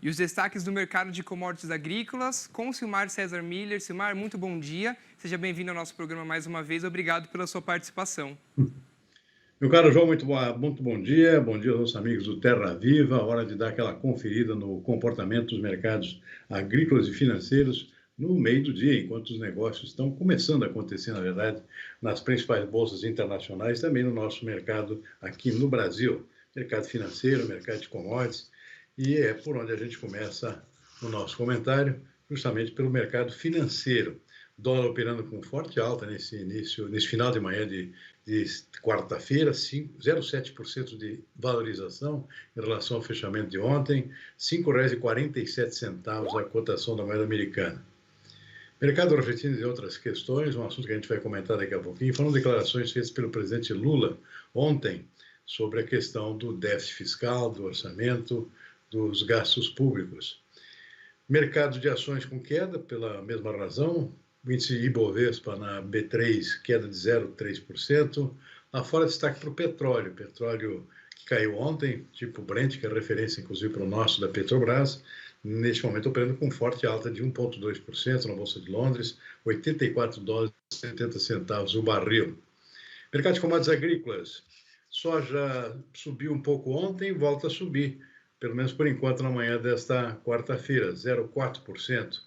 e os destaques do mercado de commodities agrícolas com Silmar César Miller. Silmar, muito bom dia. Seja bem-vindo ao nosso programa mais uma vez. Obrigado pela sua participação. Meu caro João, muito bom dia. Bom dia aos nossos amigos do Terra Viva. Hora de dar aquela conferida no comportamento dos mercados agrícolas e financeiros no meio do dia, enquanto os negócios estão começando a acontecer, na verdade, nas principais bolsas internacionais, também no nosso mercado aqui no Brasil. Mercado financeiro, mercado de commodities. E é por onde a gente começa o nosso comentário, justamente pelo mercado financeiro. Dólar operando com forte alta nesse final de manhã de quarta-feira, 0,7% de valorização em relação ao fechamento de ontem, R$ 5,47 a cotação da moeda americana. Mercado argentino e outras questões, um assunto que a gente vai comentar daqui a pouquinho, foram declarações feitas pelo presidente Lula ontem sobre a questão do déficit fiscal, do orçamento, dos gastos públicos. Mercado de ações com queda, pela mesma razão, o índice Ibovespa na B3, queda de 0,3%. Lá fora, destaque para o petróleo que caiu ontem, tipo Brent, que é referência, inclusive, para o nosso da Petrobras, neste momento operando com forte alta de 1,2% na Bolsa de Londres, $84,70 o barril. Mercado de commodities agrícolas, soja subiu um pouco ontem, volta a subir, pelo menos por enquanto na manhã desta quarta-feira, 0,4%.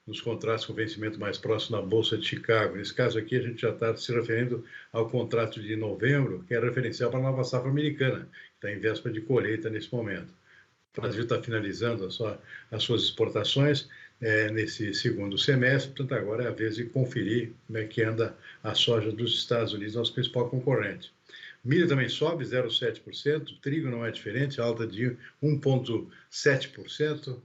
Nos contratos com vencimento mais próximo da Bolsa de Chicago. Nesse caso aqui, a gente já está se referindo ao contrato de novembro, que é referencial para a nova safra americana, que está em véspera de colheita nesse momento. O Brasil está finalizando as suas exportações nesse segundo semestre, portanto, agora é a vez de conferir como é que anda a soja dos Estados Unidos, nosso principal concorrente. Milho também sobe 0,7%, trigo não é diferente, alta de 1,7%.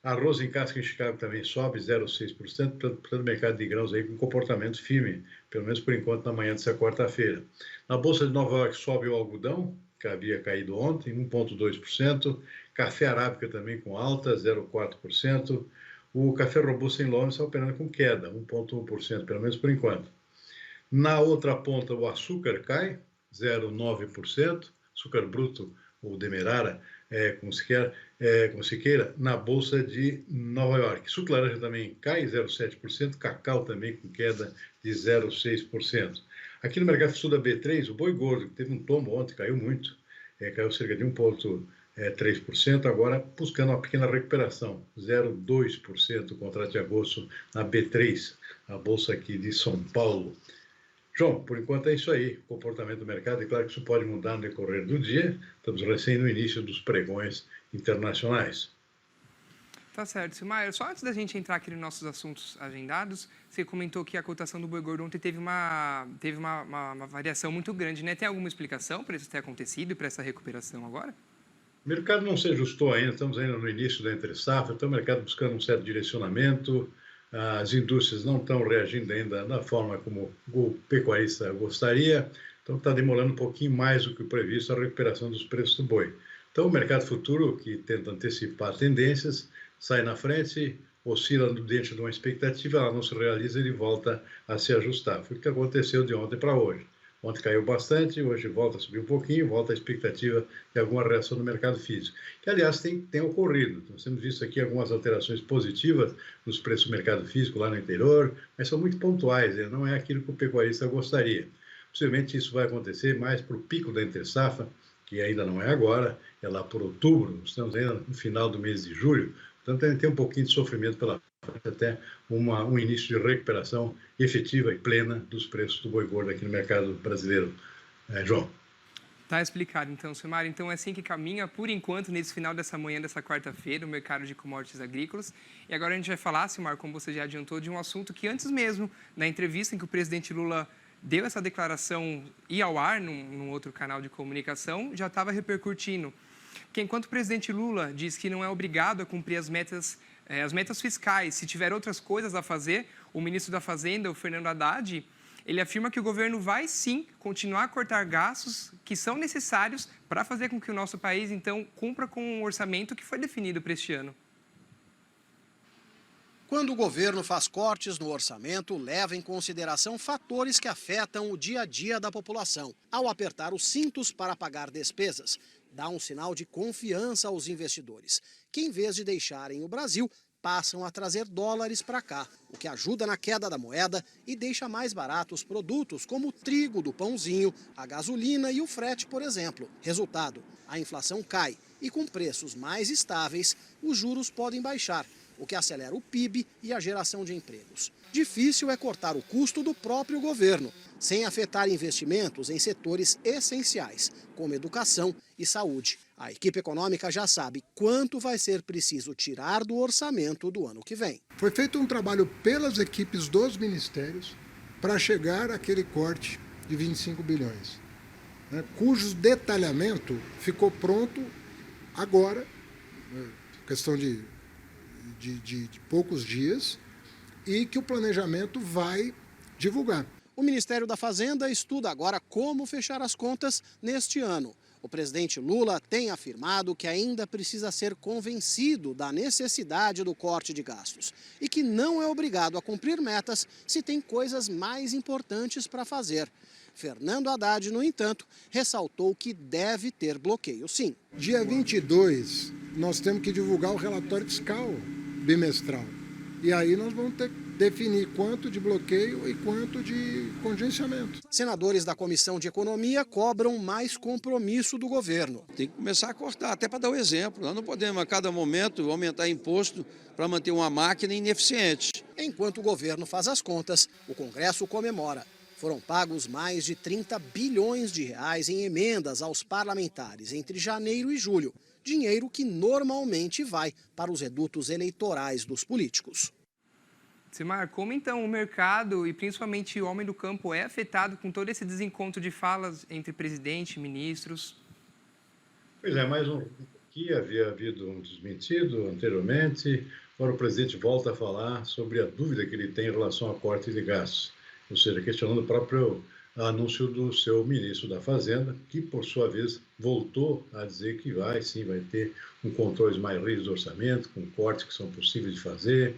Arroz em casca em Chicago também sobe 0,6%, portanto, o mercado de grãos aí com comportamento firme, pelo menos por enquanto na manhã dessa quarta-feira. Na Bolsa de Nova York sobe o algodão, que havia caído ontem, 1,2%. Café arábica também com alta, 0,4%. O café robusto em Londres está operando com queda, 1,1%, pelo menos por enquanto. Na outra ponta, o açúcar cai, 0,9%. Açúcar bruto, ou demerara, como se queira, na Bolsa de Nova York. Suco laranja também cai 0,7%, cacau também com queda de 0,6%. Aqui no mercado sul da B3, o boi gordo, que teve um tombo ontem, caiu muito, caiu cerca de 1,3%, agora buscando uma pequena recuperação, 0,2% o contrato de agosto na B3, a bolsa aqui de São Paulo. João, por enquanto é isso aí, o comportamento do mercado, e claro que isso pode mudar no decorrer do dia, estamos recém no início dos pregões internacionais. Tá certo, Silmar. Só antes da gente entrar aqui nos nossos assuntos agendados, você comentou que a cotação do boi gordo ontem teve uma variação muito grande, né? Tem alguma explicação para isso ter acontecido e para essa recuperação agora? O mercado não se ajustou ainda, estamos ainda no início da entre-safra, então o mercado buscando um certo direcionamento, as indústrias não estão reagindo ainda da forma como o pecuarista gostaria, então está demorando um pouquinho mais do que o previsto a recuperação dos preços do boi. Então o mercado futuro, que tenta antecipar tendências, sai na frente, oscila dentro de uma expectativa, ela não se realiza, ele volta a se ajustar. Foi o que aconteceu de ontem para hoje. Ontem caiu bastante, hoje volta a subir um pouquinho, volta a expectativa de alguma reação no mercado físico, que, aliás, tem ocorrido. Nós temos visto aqui algumas alterações positivas nos preços do mercado físico lá no interior, mas são muito pontuais, né? Não é aquilo que o pecuarista gostaria. Possivelmente isso vai acontecer mais para o pico da entre-safra, que ainda não é agora, é lá por outubro, estamos ainda no final do mês de julho, portanto, ainda tem um pouquinho de sofrimento pela frente até um início de recuperação efetiva e plena dos preços do boi gordo aqui no mercado brasileiro. João. Tá explicado, então, Silmar. Então, é assim que caminha, por enquanto, nesse final dessa manhã, dessa quarta-feira, o mercado de commodities agrícolas. E agora a gente vai falar, Silmar, como você já adiantou, de um assunto que antes mesmo, na entrevista em que o presidente Lula deu essa declaração e ao ar, num outro canal de comunicação, já estava repercutindo. Porque enquanto o presidente Lula diz que não é obrigado a cumprir as metas fiscais, se tiver outras coisas a fazer, o ministro da Fazenda, o Fernando Haddad, ele afirma que o governo vai, sim, continuar a cortar gastos que são necessários para fazer com que o nosso país, então, cumpra com o orçamento que foi definido para este ano. Quando o governo faz cortes no orçamento, leva em consideração fatores que afetam o dia a dia da população. Ao apertar os cintos para pagar despesas, dá um sinal de confiança aos investidores, que em vez de deixarem o Brasil, passam a trazer dólares para cá, o que ajuda na queda da moeda e deixa mais baratos produtos como o trigo do pãozinho, a gasolina e o frete, por exemplo. Resultado, a inflação cai e com preços mais estáveis, os juros podem baixar, o que acelera o PIB e a geração de empregos. Difícil é cortar o custo do próprio governo, sem afetar investimentos em setores essenciais, como educação e saúde. A equipe econômica já sabe quanto vai ser preciso tirar do orçamento do ano que vem. Foi feito um trabalho pelas equipes dos ministérios para chegar àquele corte de 25 bilhões, cujo detalhamento ficou pronto agora, questão de poucos dias, e que o planejamento vai divulgar. O Ministério da Fazenda estuda agora como fechar as contas neste ano. O presidente Lula tem afirmado que ainda precisa ser convencido da necessidade do corte de gastos e que não é obrigado a cumprir metas se tem coisas mais importantes para fazer. Fernando Haddad, no entanto, ressaltou que deve ter bloqueio, sim. Dia 22, nós temos que divulgar o relatório fiscal bimestral. E aí nós vamos ter que definir quanto de bloqueio e quanto de contingenciamento. Senadores da Comissão de Economia cobram mais compromisso do governo. Tem que começar a cortar, até para dar o exemplo. Nós não podemos, a cada momento, aumentar imposto para manter uma máquina ineficiente. Enquanto o governo faz as contas, o Congresso comemora. Foram pagos mais de 30 bilhões de reais em emendas aos parlamentares entre janeiro e julho. Dinheiro que normalmente vai para os redutos eleitorais dos políticos. Simar, como então o mercado e principalmente o homem do campo é afetado com todo esse desencontro de falas entre presidente e ministros? Pois é, mais um que havia havido um desmentido anteriormente. Agora o presidente volta a falar sobre a dúvida que ele tem em relação a corte de gastos, ou seja, questionando o próprio anúncio do seu ministro da Fazenda, que, por sua vez, voltou a dizer que vai ter um controle mais rígido do orçamento, com cortes que são possíveis de fazer.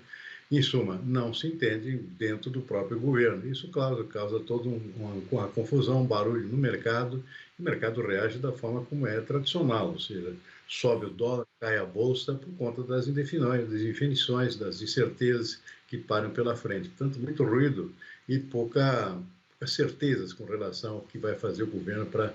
Em suma, não se entende dentro do próprio governo. Isso, claro, causa toda uma confusão, um barulho no mercado, e o mercado reage da forma como é tradicional, ou seja, sobe o dólar, cai a bolsa por conta das indefinições, das incertezas que param pela frente. Portanto, muito ruído e poucas certezas com relação ao que vai fazer o governo para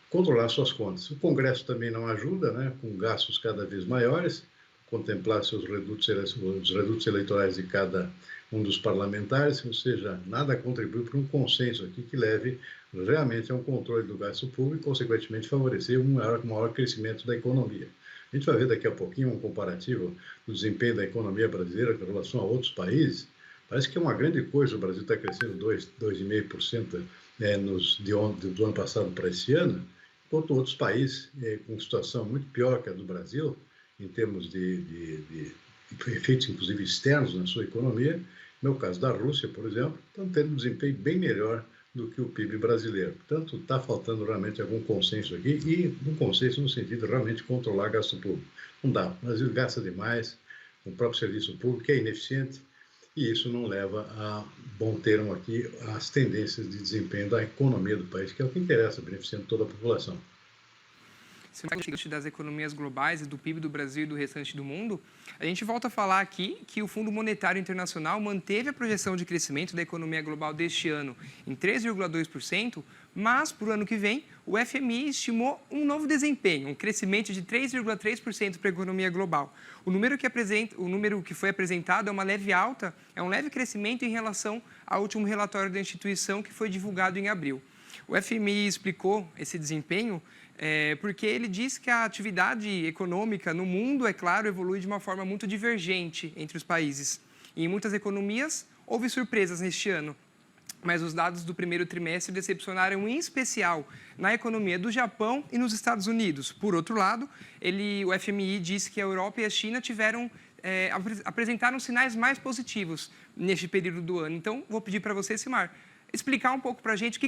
controlar suas contas. O Congresso também não ajuda, né, com gastos cada vez maiores, contemplar os redutos eleitorais de cada um dos parlamentares, ou seja, nada contribui para um consenso aqui que leve realmente a um controle do gasto público e, consequentemente, favorecer um maior crescimento da economia. A gente vai ver daqui a pouquinho um comparativo do desempenho da economia brasileira em relação a outros países. Parece que é uma grande coisa, o Brasil está crescendo 2,5% do ano passado para esse ano, enquanto outros países com situação muito pior que a do Brasil, em termos de efeitos, inclusive, externos na sua economia, no caso da Rússia, por exemplo, estão tendo um desempenho bem melhor do que o PIB brasileiro. Portanto, está faltando realmente algum consenso aqui, e um consenso no sentido de realmente controlar gasto público. Não dá, o Brasil gasta demais, o próprio serviço público é ineficiente, e isso não leva a bom termo aqui as tendências de desempenho da economia do país, que é o que interessa, beneficiando toda a população. Das economias globais e do PIB do Brasil e do restante do mundo, a gente volta a falar aqui que o Fundo Monetário Internacional manteve a projeção de crescimento da economia global deste ano em 3,2%, mas, para o ano que vem, o FMI estimou um novo desempenho, um crescimento de 3,3% para a economia global. O número que foi apresentado é uma leve alta, é um leve crescimento em relação ao último relatório da instituição que foi divulgado em abril. O FMI explicou esse desempenho porque ele diz que a atividade econômica no mundo, é claro, evolui de uma forma muito divergente entre os países. E em muitas economias, houve surpresas neste ano. Mas os dados do primeiro trimestre decepcionaram, em especial, na economia do Japão e nos Estados Unidos. Por outro lado, o FMI disse que a Europa e a China apresentaram sinais mais positivos neste período do ano. Então, vou pedir para você, Simar, explicar um pouco para a gente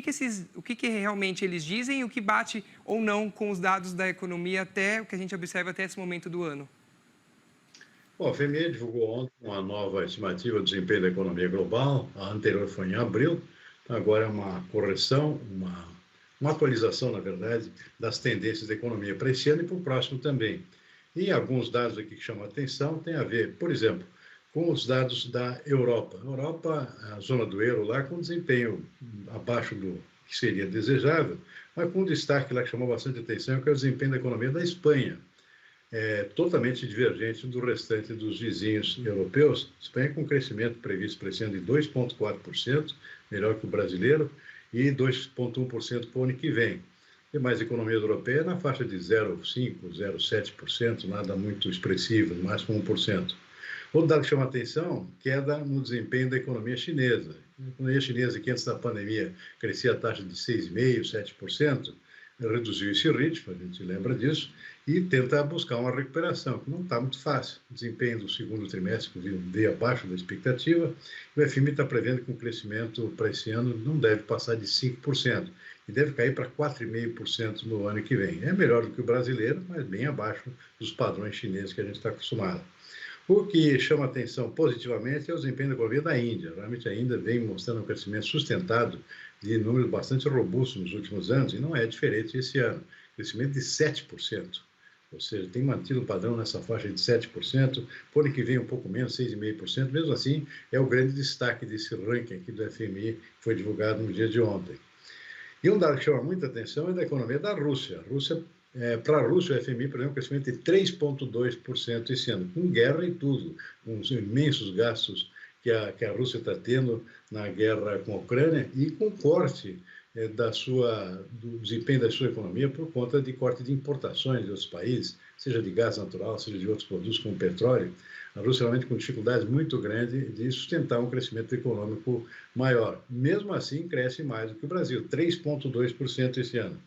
o que realmente eles dizem e o que bate ou não com os dados da economia, até o que a gente observa até esse momento do ano. Bom, a FMI divulgou ontem uma nova estimativa do desempenho da economia global. A anterior foi em abril, então agora é uma correção, uma atualização, na verdade, das tendências da economia para esse ano e para o próximo também. E alguns dados aqui que chamam a atenção têm a ver, por exemplo, com os dados da Europa. A Europa, a zona do euro lá, com desempenho abaixo do que seria desejável, mas com um destaque lá que chamou bastante atenção, que é o desempenho da economia da Espanha. Totalmente divergente do restante dos vizinhos europeus. Espanha com crescimento previsto para esse ano de 2,4%, melhor que o brasileiro, e 2,1% para o ano que vem. E mais economia europeia na faixa de 0,5%, 0,7%, nada muito expressivo, no máximo 1%. Outro dado que chama a atenção, queda no desempenho da economia chinesa. A economia chinesa, que antes da pandemia crescia a taxa de 6,5%, 7%, reduziu esse ritmo, a gente lembra disso, e tenta buscar uma recuperação, que não está muito fácil. O desempenho do segundo trimestre veio abaixo da expectativa, e o FMI está prevendo que o crescimento para esse ano não deve passar de 5%, e deve cair para 4,5% no ano que vem. É melhor do que o brasileiro, mas bem abaixo dos padrões chineses que a gente está acostumado. O que chama atenção positivamente é o desempenho da economia da Índia. Realmente a Índia vem mostrando um crescimento sustentado de números bastante robustos nos últimos anos, e não é diferente esse ano. Crescimento de 7%. Ou seja, tem mantido o padrão nessa faixa de 7%, por ano que vem um pouco menos, 6,5%. Mesmo assim, é o grande destaque desse ranking aqui do FMI, que foi divulgado no dia de ontem. E um dado que chama muita atenção é da economia da Rússia. Para a Rússia, o FMI prevê um crescimento de 3,2% esse ano, com guerra e tudo, com os imensos gastos que a Rússia está tendo na guerra com a Ucrânia e com corte do desempenho da sua economia por conta de corte de importações de outros países, seja de gás natural, seja de outros produtos como petróleo. A Rússia realmente com dificuldades muito grandes de sustentar um crescimento econômico maior. Mesmo assim, cresce mais do que o Brasil, 3,2% esse ano.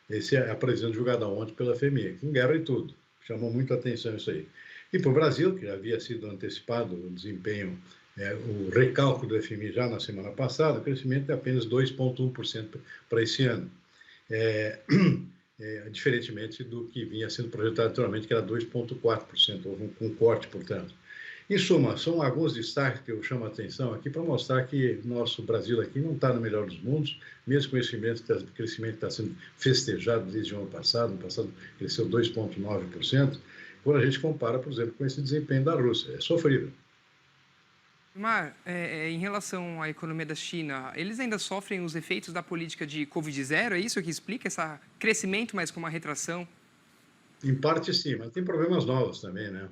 Essa é a previsão divulgada ontem pela FMI, com guerra e tudo. Chamou muito a atenção isso aí. E para o Brasil, que já havia sido antecipado o desempenho, o recálculo do FMI já na semana passada, o crescimento é apenas 2,1% para esse ano. Diferentemente do que vinha sendo projetado anteriormente, que era 2,4%, houve um corte, portanto. Em suma, são alguns destaques que eu chamo a atenção aqui para mostrar que nosso Brasil aqui não está no melhor dos mundos, mesmo com esse crescimento que está sendo festejado desde o ano passado cresceu 2,9%, quando a gente compara, por exemplo, com esse desempenho da Rússia, é sofrível. Mar, em relação à economia da China, eles ainda sofrem os efeitos da política de Covid-0? É isso que explica esse crescimento, mas com uma retração? Em parte sim, mas tem problemas novos também, né?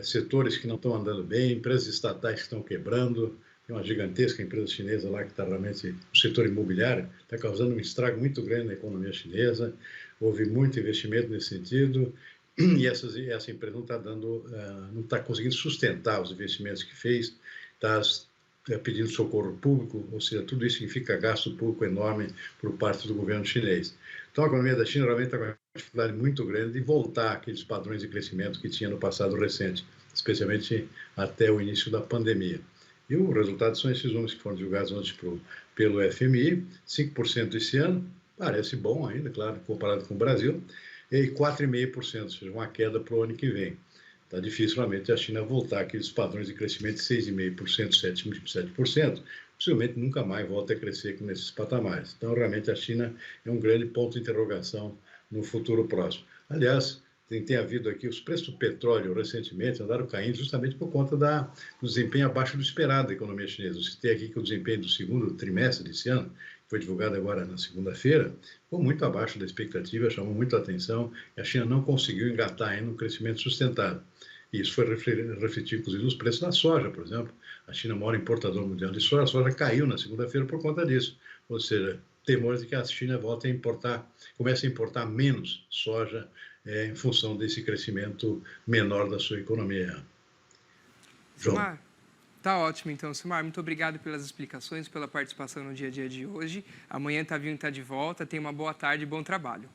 Setores que não estão andando bem, empresas estatais que estão quebrando, tem uma gigantesca empresa chinesa lá que está realmente, o setor imobiliário, está causando um estrago muito grande na economia chinesa, houve muito investimento nesse sentido, e essa empresa não está conseguindo sustentar os investimentos que fez, está pedindo socorro público, ou seja, tudo isso significa gasto público enorme por parte do governo chinês. Então, a economia da China realmente está com uma dificuldade muito grande de voltar àqueles padrões de crescimento que tinha no passado recente, especialmente até o início da pandemia. E o resultado são esses números que foram divulgados ontem pelo FMI, 5% esse ano, parece bom ainda, claro, comparado com o Brasil, e 4,5%, ou seja, uma queda para o ano que vem. Está difícil realmente a China voltar àqueles padrões de crescimento de 6,5%, 7%, possivelmente nunca mais volta a crescer com esses patamares. Então, realmente, a China é um grande ponto de interrogação no futuro próximo. Aliás, tem havido aqui, os preços do petróleo recentemente andaram caindo justamente por conta do desempenho abaixo do esperado da economia chinesa. Eu citei aqui que o desempenho do segundo trimestre desse ano, que foi divulgado agora na segunda-feira, ficou muito abaixo da expectativa, chamou muito a atenção, e a China não conseguiu engatar ainda um crescimento sustentável. E isso foi refletido, inclusive, nos preços da soja, por exemplo. A China é o maior importador mundial de soja, a soja caiu na segunda-feira por conta disso. Ou seja, temores de que a China comece a importar menos soja em função desse crescimento menor da sua economia. João. Tá ótimo, então, Silmar. Muito obrigado pelas explicações, pela participação no dia a dia de hoje. Amanhã Tavinho está de volta. Tenha uma boa tarde e bom trabalho.